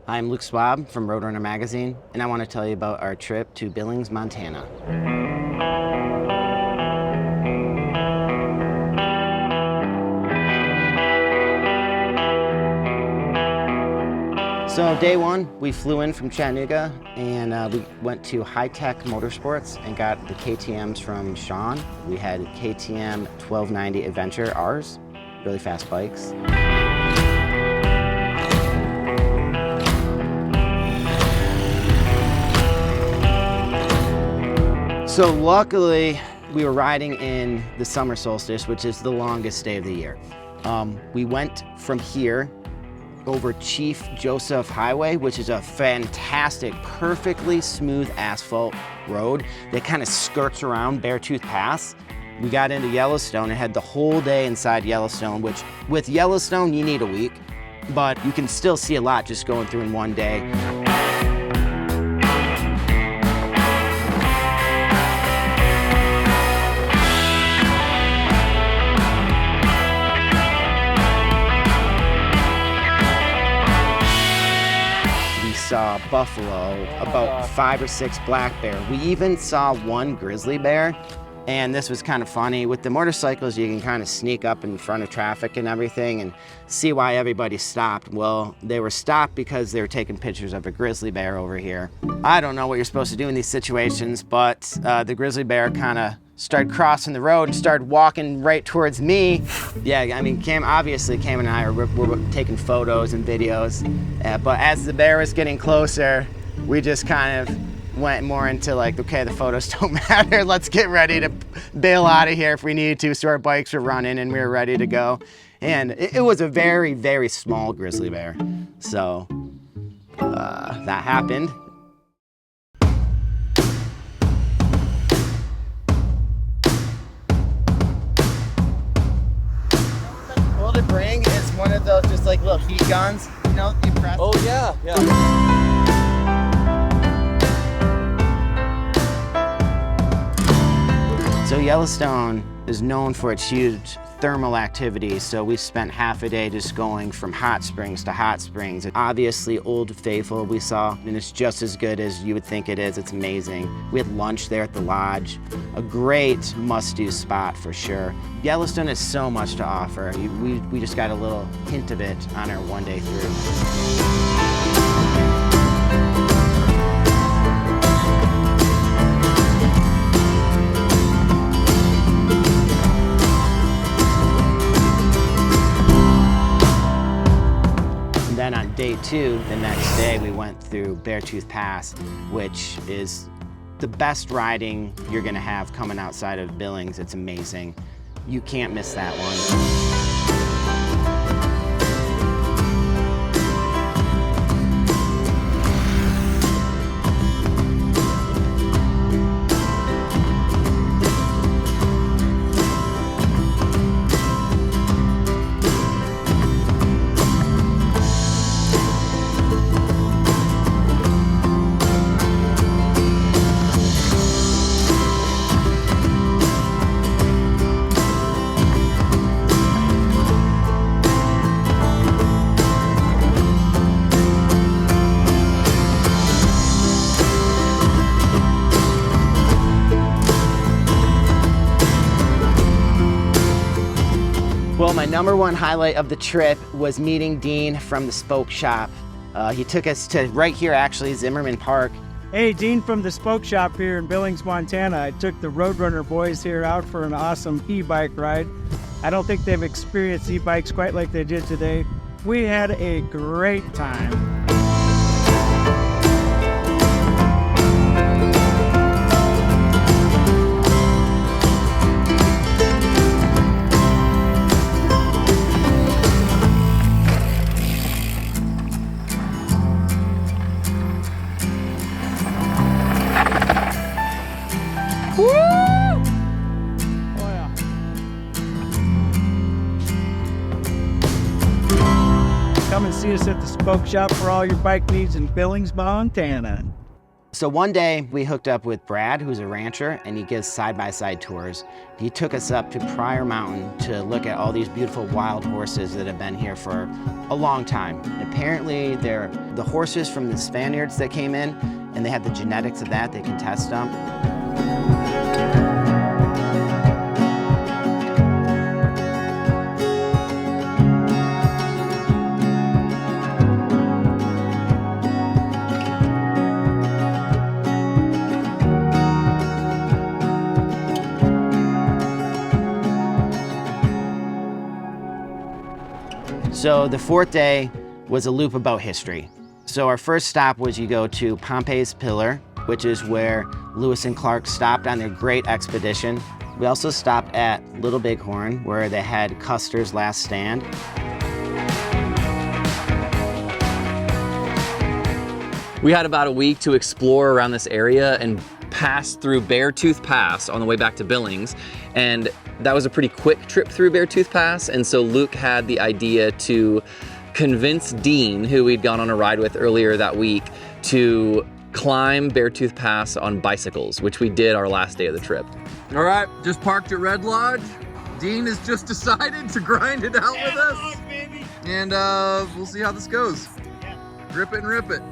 I'm Luke Swab from RoadRUNNER Magazine, and I want to tell you about our trip to Billings, Montana. So day one, we flew in from Chattanooga, and we went to High Tech Motorsports and got the KTMs from Sean. We had KTM 1290 Adventure, ours, really fast bikes. So luckily, we were riding in the summer solstice, which is the longest day of the year. We went from here over Chief Joseph Highway, which is a fantastic, perfectly smooth asphalt road that kind of skirts around Beartooth Pass. We got into Yellowstone and had the whole day inside Yellowstone, which with Yellowstone, you need a week, but you can still see a lot just going through in one day. Saw buffalo, about 5 or 6 black bear. We even saw one grizzly bear, and this was kind of funny. With the motorcycles, you can kind of sneak up in front of traffic and everything and see why everybody stopped. Well, they were stopped because they were taking pictures of a grizzly bear over here. I don't know what you're supposed to do in these situations, but the grizzly bear kind of started crossing the road and started walking right towards me. Yeah, I mean, Cam and I were taking photos and videos, but as the bear was getting closer, we just kind of went more into like, okay, the photos don't matter, let's get ready to bail out of here if we need to. So our bikes were running and we were ready to go. And it was a very, very small grizzly bear. So that happened. To bring is one of those just like little heat guns, you know, you press. Oh yeah, yeah. So Yellowstone is known for its huge thermal activity, so we spent half a day just going from hot springs to hot springs. Obviously Old Faithful we saw, and it's just as good as you would think it is. It's amazing. We had lunch there at the lodge. A great must-do spot for sure. Yellowstone has so much to offer. We just got a little hint of it on our one day through. Then on day 2, the next day, we went through Beartooth Pass, which is the best riding you're gonna have coming outside of Billings. It's amazing. You can't miss that one. Well, my #1 highlight of the trip was meeting Dean from the Spoke Shop. He took us to right here, actually, Zimmerman Park. Hey, Dean from the Spoke Shop here in Billings, Montana. I took the RoadRUNNER boys here out for an awesome e-bike ride. I don't think they've experienced e-bikes quite like they did today. We had a great time. Come and see us at the Spoke Shop for all your bike needs in Billings, Montana. So one day we hooked up with Brad, who's a rancher, and he gives side-by-side tours. He took us up to Pryor Mountain to look at all these beautiful wild horses that have been here for a long time. And apparently they're the horses from the Spaniards that came in, and they have the genetics of that, they can test them. So the fourth day was a loop about history. So our first stop was you go to Pompey's Pillar, which is where Lewis and Clark stopped on their great expedition. We also stopped at Little Bighorn, where they had Custer's last stand. We had about a week to explore around this area and pass through Beartooth Pass on the way back to Billings. And that was a pretty quick trip through Beartooth Pass. And so Luke had the idea to convince Dean, who we'd gone on a ride with earlier that week, to climb Beartooth Pass on bicycles, which we did our last day of the trip. All right, just parked at Red Lodge. Dean has just decided to grind it out with us. And we'll see how this goes. Grip it and rip it.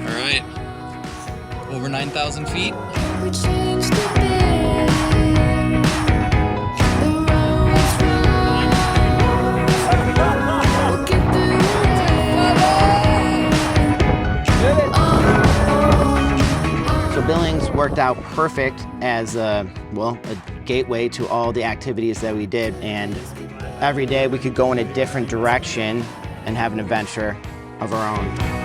All right, over 9,000 feet. Billings worked out perfect as a gateway to all the activities that we did, and every day we could go in a different direction and have an adventure of our own.